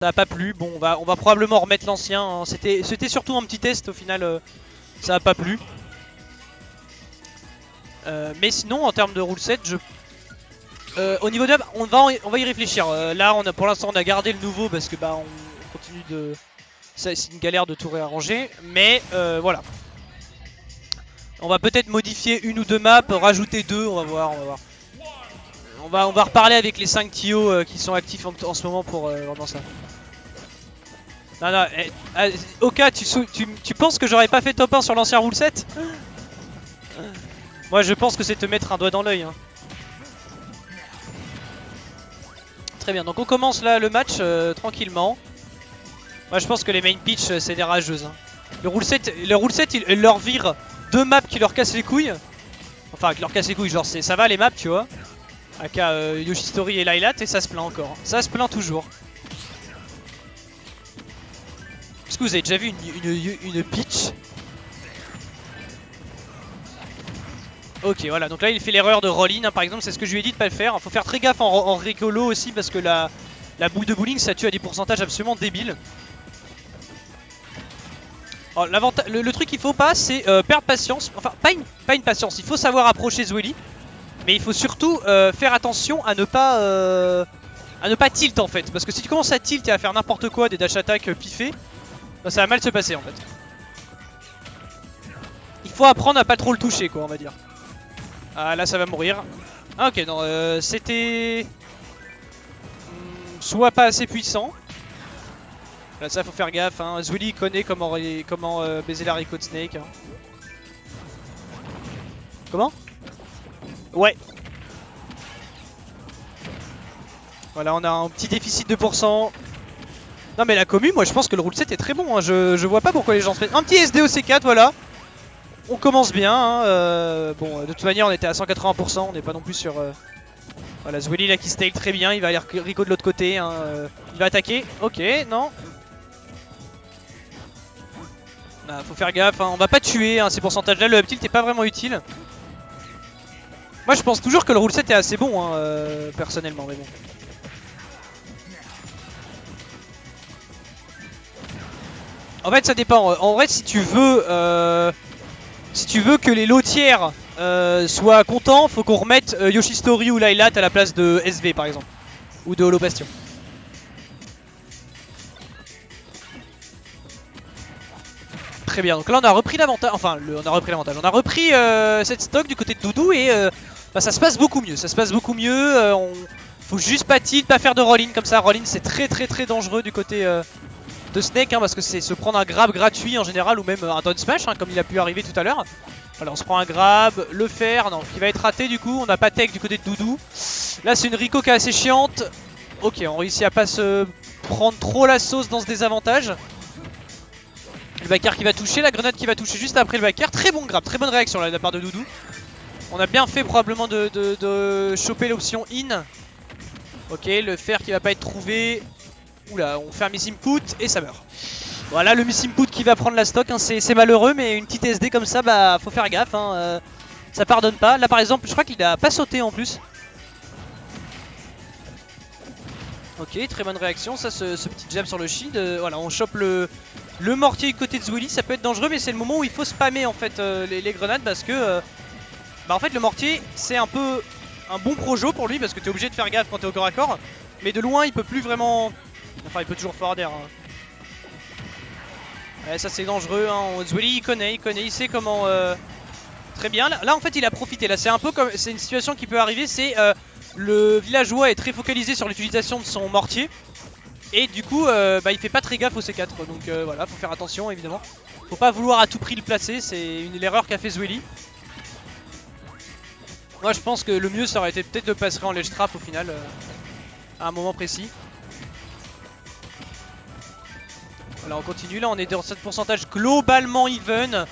Ça a pas plu. Bon, on va probablement remettre l'ancien. Hein. C'était surtout un petit test au final. Ça a pas plu. Mais sinon, en termes de rule set, au niveau de on va y réfléchir. Là, pour l'instant, on a gardé le nouveau parce que bah on continue de. C'est une galère de tout réarranger. Mais voilà. On va peut-être modifier une ou deux maps, rajouter deux. On va voir. On va reparler avec les 5 TO qui sont actifs en ce moment pour vraiment ça. Non, non, Oka, tu penses que j'aurais pas fait top 1 sur l'ancien rule set? Moi je pense que c'est te mettre un doigt dans l'œil. Hein. Très bien, donc on commence là le match tranquillement. Moi je pense que les main pitch c'est des rageuses. Hein. Le rule set il leur vire deux maps qui leur cassent les couilles. Enfin qui leur cassent les couilles, genre ça va les maps tu vois. Aka Yoshistory et Lylat et ça se plaint encore. Ça se plaint toujours. Est-ce que vous avez déjà vu une pitch? Ok, voilà, donc là il fait l'erreur de roll-in, hein, par exemple, c'est ce que je lui ai dit de pas le faire. Faut faire très gaffe en rigolo aussi parce que la boucle de bowling ça tue à des pourcentages absolument débiles. Alors, le truc qu'il faut pas c'est perdre patience, enfin pas une patience, il faut savoir approcher Zweli. Mais il faut surtout faire attention à ne pas tilt en fait. Parce que si tu commences à tilt et à faire n'importe quoi, des dash attack piffés, bah, ça va mal se passer en fait. Il faut apprendre à pas trop le toucher quoi on va dire. Ah là ça va mourir. Ah ok non c'était soit pas assez puissant. Là ça faut faire gaffe hein. Zweli connaît comment baiser la Rico de Snake hein. Comment? Ouais. Voilà on a un petit déficit de %. Non mais la commu moi je pense que le rule set est très bon hein. Je vois pas pourquoi les gens se mettent. Un petit SD au C4 voilà. On commence bien hein. Bon de toute manière on était à 180%. On n'est pas non plus sur voilà Zweli là qui stake très bien. Il va aller Rico de l'autre côté hein. Il va attaquer. Ok non. Bah, faut faire gaffe hein. On va pas tuer hein, ces pourcentages là. Le up tilt est pas vraiment utile. Moi je pense toujours que le rule set est assez bon hein, personnellement mais bon. En fait ça dépend, en vrai si tu veux que les lotières soient contents, faut qu'on remette Yoshistory ou Lylat à la place de SV par exemple. Ou de Holo Bastion. Très bien, donc là on a repris l'avantage, enfin on a repris l'avantage, on a repris cette stock du côté de Doudou et bah, ça se passe beaucoup mieux, faut juste pas tilt, pas faire de roll-in comme ça, roll-in c'est très dangereux du côté de Snake hein, parce que c'est se prendre un grab gratuit en général ou même un down smash hein, comme il a pu arriver tout à l'heure. Voilà on se prend un grab, le faire, non qui va être raté du coup, on n'a pas tech du côté de Doudou. Là c'est une Rico qui est assez chiante. Ok on réussit à pas se prendre trop la sauce dans ce désavantage. Le backer qui va toucher, la grenade qui va toucher juste après le backer. Très bon grab, très bonne réaction là, de la part de Doudou. On a bien fait probablement de choper l'option in. Ok le fer qui va pas être trouvé. Oula, on fait un miss input et ça meurt. Voilà le miss input qui va prendre la stock, hein, c'est malheureux mais une petite SD comme ça, bah faut faire gaffe, hein, ça pardonne pas. Là par exemple, je crois qu'il a pas sauté en plus. Ok, très bonne réaction, ça ce petit jab sur le shield. Voilà, on chope le mortier du côté de Zweli, ça peut être dangereux mais c'est le moment où il faut spammer en fait les grenades parce que bah en fait le mortier c'est un peu un bon projo pour lui parce que t'es obligé de faire gaffe quand t'es au corps à corps. Mais de loin il peut plus vraiment. Enfin il peut toujours forwarder hein. Ouais ça c'est dangereux hein. Zweli il connaît, il sait comment très bien. Là en fait il a profité, là c'est un peu comme. C'est une situation qui peut arriver, c'est le villageois est très focalisé sur l'utilisation de son mortier. Et du coup bah, il fait pas très gaffe au C4. Donc voilà, faut faire attention évidemment. Faut pas vouloir à tout prix le placer, c'est l'erreur qu'a fait Zweli. Moi je pense que le mieux ça aurait été peut-être de passer en ledge trap au final à un moment précis. Voilà on continue, là on est dans ce pourcentage globalement even.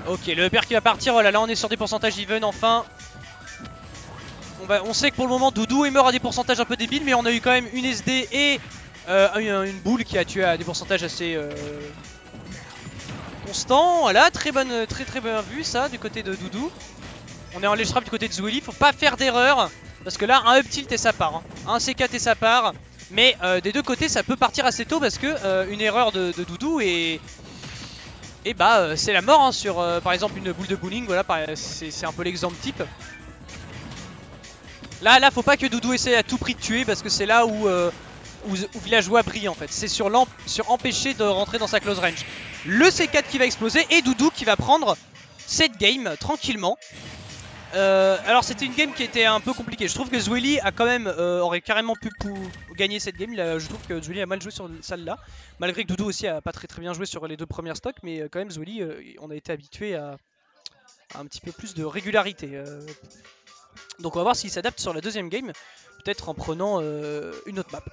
Ok le père qui va partir, voilà là on est sur des pourcentages even enfin. On sait que pour le moment Doudou est mort à des pourcentages un peu débiles, mais on a eu quand même une SD et une boule qui a tué à des pourcentages assez constants. Voilà, très bien vu ça du côté de Doudou. On est en ledge trap du côté de Zweli, faut pas faire d'erreur. Parce que là un up tilt et ça part, hein. Un C4 et ça part. Mais des deux côtés ça peut partir assez tôt parce que une erreur de Doudou et bah c'est la mort hein, sur par exemple une boule de bowling, voilà, c'est un peu l'exemple type. Là faut pas que Doudou essaie à tout prix de tuer parce que c'est là où Villageois brille en fait. C'est sur empêcher de rentrer dans sa close range. Le C4 qui va exploser et Doudou qui va prendre cette game tranquillement. Alors c'était une game qui était un peu compliquée. Je trouve que Zweli a quand même aurait carrément pu gagner cette game. Là, je trouve que Zweli a mal joué sur celle-là. Malgré que Doudou aussi a pas très bien joué sur les deux premières stocks. Mais quand même Zweli, on a été habitué à un petit peu plus de régularité. Donc on va voir s'il s'adapte sur la deuxième game. Peut-être en prenant une autre map.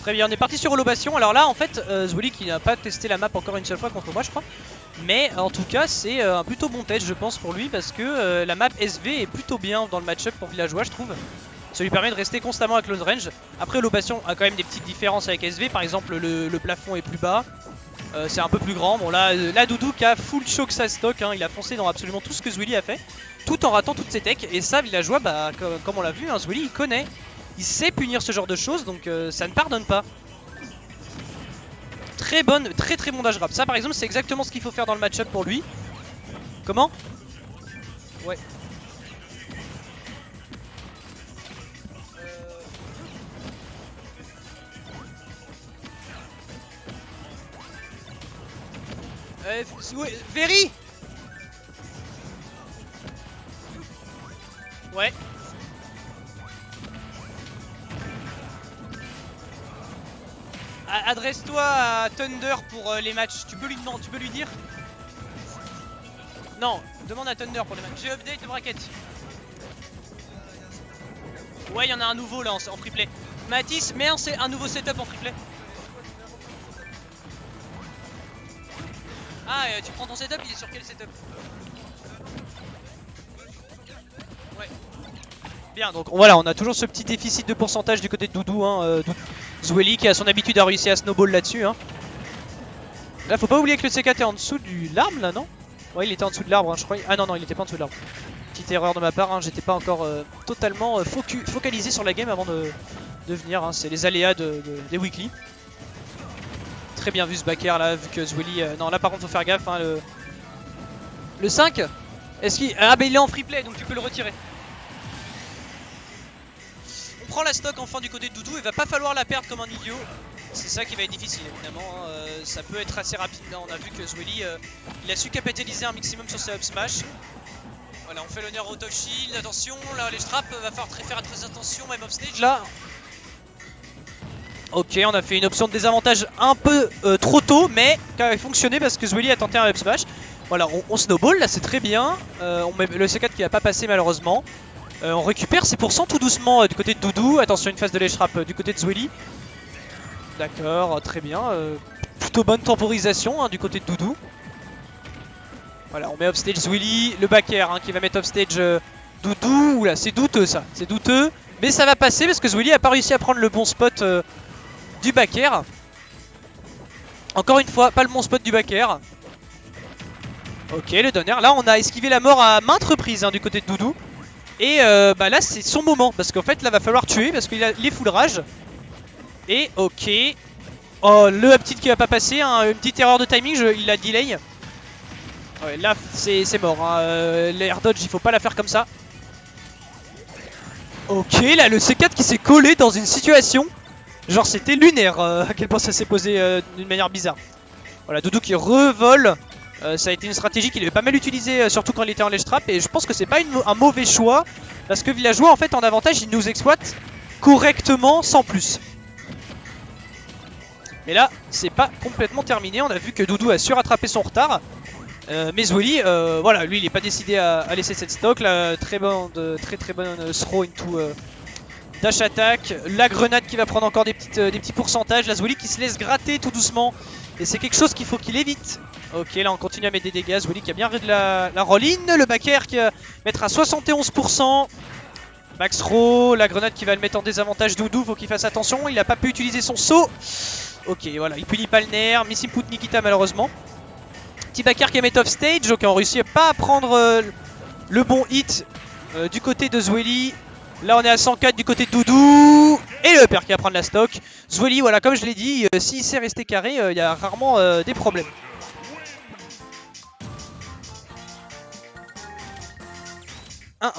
Très bien, on est parti sur Holobation. Alors là, en fait, Zweli qui n'a pas testé la map encore une seule fois contre moi, je crois. Mais en tout cas, c'est un plutôt bon test, je pense, pour lui. Parce que la map SV est plutôt bien dans le match-up pour Villageois, je trouve. Ça lui permet de rester constamment à close range. Après, Holobation a quand même des petites différences avec SV. Par exemple, le plafond est plus bas. C'est un peu plus grand. Bon, là Doudou qui a full choke sa stock. Hein, il a foncé dans absolument tout ce que Zweli a fait. Tout en ratant toutes ses techs. Et ça, Villageois, bah, comme on l'a vu, hein, Zweli, il connaît. Il sait punir ce genre de choses, donc ça ne pardonne pas. Très bon dash grab. Ça par exemple c'est exactement ce qu'il faut faire dans le match-up pour lui. Comment? Ouais. Very. Ouais. Adresse-toi à Thunder pour les matchs. Tu peux lui dire? Non, demande à Thunder pour les matchs. J'ai update de bracket. Ouais, il y en a un nouveau là en free play. Mathis, mets un nouveau setup en free play. Ah, tu prends ton setup, il est sur quel setup? Ouais. Bien, donc voilà, on a toujours ce petit déficit de pourcentage du côté de Doudou. Hein, Zweli qui a son habitude à réussir à snowball là-dessus. Hein. Là, faut pas oublier que le C4 est en dessous de l'arbre là, non? Ouais, il était en dessous de l'arbre, hein, je crois. Ah non, non, il était pas en dessous de l'arbre. Petite erreur de ma part, hein, j'étais pas encore totalement focalisé sur la game avant de venir. Hein. C'est les aléas des weekly. Très bien vu ce backer là, vu que Zweli. Non, là par contre, faut faire gaffe. Hein, le 5 est-ce qu'il. Ah, bah il est en free play donc tu peux le retirer. On prend la stock enfin du côté de Doudou, il va pas falloir la perdre comme un idiot. C'est ça qui va être difficile évidemment, hein. Ça peut être assez rapide. Là on a vu que Zweli il a su capitaliser un maximum sur ses up smash. Voilà, on fait l'honneur out of shield, attention, là les straps, va falloir faire très attention, même off stage là. Ok, on a fait une option de désavantage un peu trop tôt, mais qui a fonctionné parce que Zweli a tenté un up smash. Voilà, on snowball, là c'est très bien. On met le C4 qui va pas passer malheureusement. On récupère ses pourcents tout doucement du côté de Doudou. Attention, une phase de l'échrap du côté de Zweli. D'accord, très bien. Plutôt bonne temporisation hein, du côté de Doudou. Voilà, on met offstage Zweli, le backer hein, qui va mettre offstage Doudou. Oula, c'est douteux ça, c'est douteux. Mais ça va passer parce que Zweli a pas réussi à prendre le bon spot du backer. Encore une fois, pas le bon spot du backer. Ok, le donner. Là, on a esquivé la mort à maintes reprises hein, du côté de Doudou. Et bah là c'est son moment parce qu'en fait là va falloir tuer parce qu'il est full rage. Et ok. Oh le up tilt qui va pas passer, hein, une petite erreur de timing, il a delay. Ouais là c'est mort, hein. L'air dodge il faut pas la faire comme ça. Ok là le C4 qui s'est collé dans une situation. Genre c'était lunaire à quel point ça s'est posé d'une manière bizarre. Voilà Doudou qui revole. Ça a été une stratégie qu'il avait pas mal utilisée, surtout quand il était en ledge trap. Et je pense que c'est pas un mauvais choix. Parce que Villageois, en fait, en avantage, il nous exploite correctement, sans plus. Mais là, c'est pas complètement terminé. On a vu que Doudou a su rattraper son retard. Mais Zweli, voilà, lui il est pas décidé à laisser cette stock. Là, très bonne throw into dash attack. La grenade qui va prendre encore des petits pourcentages. La Zweli qui se laisse gratter tout doucement. Et c'est quelque chose qu'il faut qu'il évite. Ok, là on continue à mettre des dégâts. Zweli qui a bien raid la roll-in. Le back air qui va mettre à 71%. Max throw, la grenade qui va le mettre en désavantage. Doudou, faut qu'il fasse attention. Il a pas pu utiliser son saut. Ok, voilà, il punit pas le nerf. Miss input Nikita malheureusement. Petit back air qui est off stage. Ok, on réussit pas à prendre le bon hit du côté de Zweli. Là on est à 104 du côté de Doudou. Et le père qui va prendre la stock. Zweli, voilà, comme je l'ai dit, s'il sait rester carré, il y a rarement des problèmes. « 1-1 ».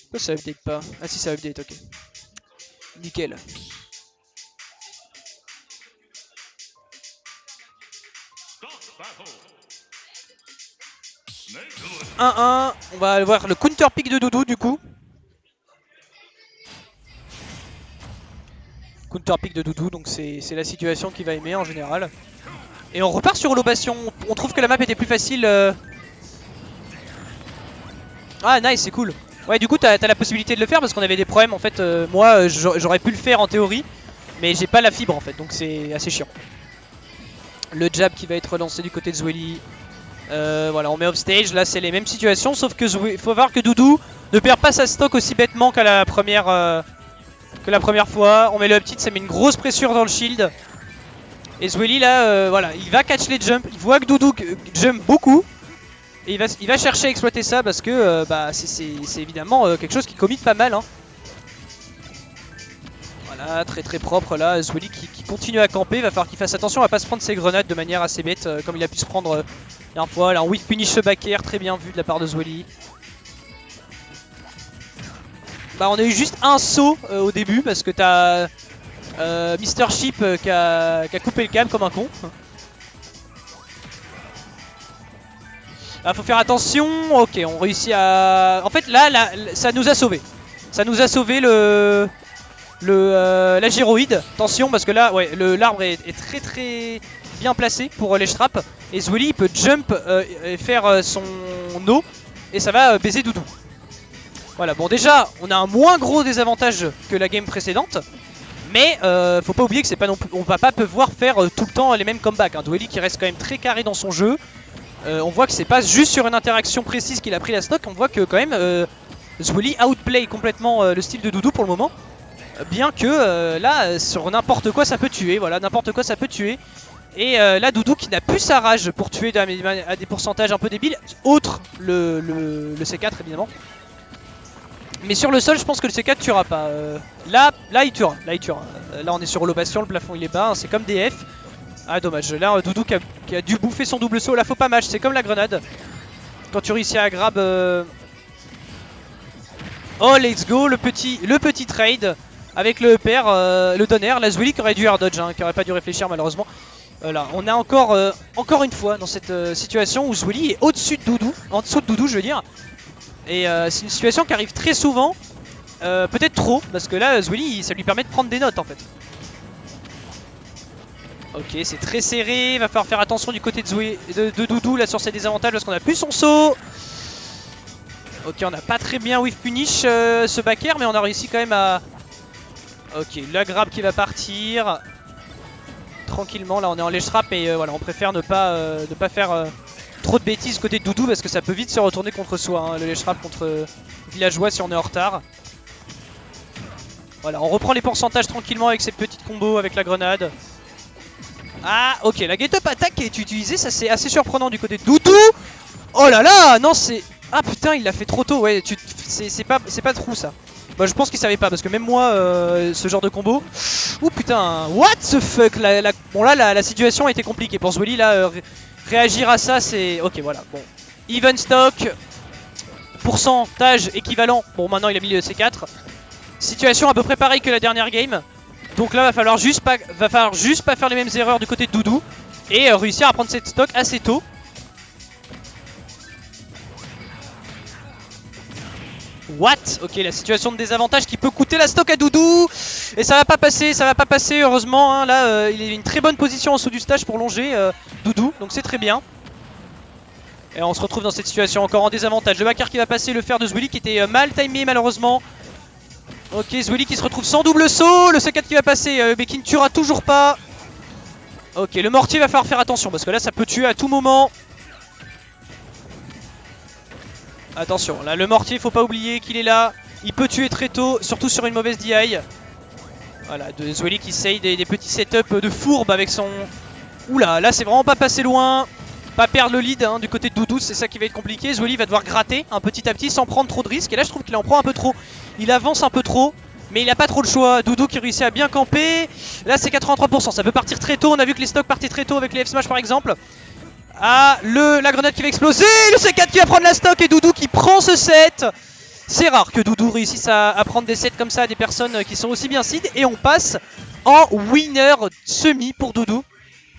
Pourquoi ça update pas? Ah si, ça update, ok. Nickel. 1-1, on va voir le counter pick de Doudou du coup. Counter pick de Doudou, donc c'est la situation qu'il va aimer en général. Et on repart sur Lobation, on trouve que la map était plus facile. Ah nice, c'est cool. Ouais, du coup t'as la possibilité de le faire parce qu'on avait des problèmes en fait. Moi j'aurais pu le faire en théorie, mais j'ai pas la fibre en fait, donc c'est assez chiant. Le jab qui va être relancé du côté de Zweli. Voilà, on met off stage, là c'est les mêmes situations, sauf que faut voir que Doudou ne perd pas sa stock aussi bêtement qu'à la première fois. On met le up tilt, ça met une grosse pression dans le shield. Et Zweli là, voilà, il va catch les jumps, il voit que Doudou jump beaucoup. Et il va chercher à exploiter ça parce que bah, c'est évidemment quelque chose qui commit pas mal. Hein. Voilà, très propre là, Zweli qui continue à camper, va falloir qu'il fasse attention à pas se prendre ses grenades de manière assez bête comme il a pu se prendre la dernière fois. Là, un whiff punish back air, très bien vu de la part de Zweli. Bah on a eu juste un saut au début parce que t'as Mr. Sheep qui a coupé le câble comme un con. Là faut faire attention, ok on réussit à... En fait là ça nous a sauvé. Ça nous a sauvé la gyroïde. Attention parce que là ouais, l'arbre est très bien placé pour les traps. Et Zweli il peut jump et faire son no et ça va baiser Doudou. Voilà, bon déjà on a un moins gros désavantage que la game précédente. Mais faut pas oublier que c'est pas non plus, on va pas pouvoir faire tout le temps les mêmes comebacks. Hein. Zweli qui reste quand même très carré dans son jeu. On voit que c'est pas juste sur une interaction précise qu'il a pris la stock. On voit que quand même Zweli outplay complètement le style de Doudou pour le moment. Bien que là sur n'importe quoi ça peut tuer. Voilà, n'importe quoi ça peut tuer. Et là Doudou qui n'a plus sa rage pour tuer à des pourcentages un peu débiles. Autre le C4 évidemment. Mais sur le sol je pense que le C4 tuera pas. Là il tuera. Là on est sur Lobation, le plafond il est bas. Hein, c'est comme DF. Ah dommage, là Doudou qui a dû bouffer son double saut, là faut pas match, c'est comme la grenade. Quand tu réussis à grab... Oh let's go, le petit trade avec le père, le donner, la Zweli qui aurait dû air dodge, hein, qui aurait pas dû réfléchir malheureusement. Là, on a encore une fois dans cette situation où Zweli est au-dessus de Doudou, en dessous de Doudou je veux dire. Et c'est une situation qui arrive très souvent, peut-être trop, parce que là Zweli ça lui permet de prendre des notes en fait. Ok, c'est très serré, il va falloir faire attention du côté de Doudou là sur ses désavantages parce qu'on a plus son saut. Ok, on n'a pas très bien whiff punish ce back air, mais on a réussi quand même à... Ok, la grab qui va partir. Tranquillement, là on est en ledge trap et voilà, on préfère ne pas faire trop de bêtises côté de Doudou parce que ça peut vite se retourner contre soi, hein, le ledge trap contre villageois si on est en retard. Voilà, on reprend les pourcentages tranquillement avec cette petite combo avec la grenade. Ah ok, la get up attack qui est utilisée, ça c'est assez surprenant du côté de Doudou. Oh là là, non c'est... Ah putain il l'a fait trop tôt, ouais, c'est pas true ça. Bah je pense qu'il savait pas parce que même moi, ce genre de combo... Ouh putain, what the fuck. Bon là la situation a été compliquée pour Zweli là, réagir à ça c'est... Ok voilà, bon. Even stock, pourcentage équivalent, bon maintenant il a mis le C4. Situation à peu près pareille que la dernière game. Donc là va falloir juste pas faire les mêmes erreurs du côté de Doudou et réussir à prendre cette stock assez tôt. What? Ok, la situation de désavantage qui peut coûter la stock à Doudou. Et ça va pas passer heureusement. Hein. Là, il est une très bonne position en dessous du stage pour longer Doudou, donc c'est très bien. Et on se retrouve dans cette situation encore en désavantage. Le backer qui va passer, le fer de Zwilly qui était mal timé malheureusement. Ok, Zwilly qui se retrouve sans double saut. Le C4 qui va passer, mais qui ne tuera toujours pas. Ok, le mortier va falloir faire attention parce que là ça peut tuer à tout moment. Attention, là le mortier, faut pas oublier qu'il est là. Il peut tuer très tôt, surtout sur une mauvaise DI. Voilà, de Zwilly qui essaye des petits setups de fourbe avec son... Oula, là c'est vraiment pas passé loin. Pas perdre le lead hein, du côté de Doudou, c'est ça qui va être compliqué. Zwilly va devoir gratter un petit à petit sans prendre trop de risques. Et là je trouve qu'il en prend un peu trop. Il avance un peu trop, mais il a pas trop le choix. Doudou qui réussit à bien camper. Là c'est 83%, ça peut partir très tôt. On a vu que les stocks partaient très tôt avec les F-Smash par exemple. Ah, la grenade qui va exploser. Le C4 qui va prendre la stock et Doudou qui prend ce set. C'est rare que Doudou réussisse à prendre des sets comme ça à des personnes qui sont aussi bien seed. Et on passe en winner semi pour Doudou.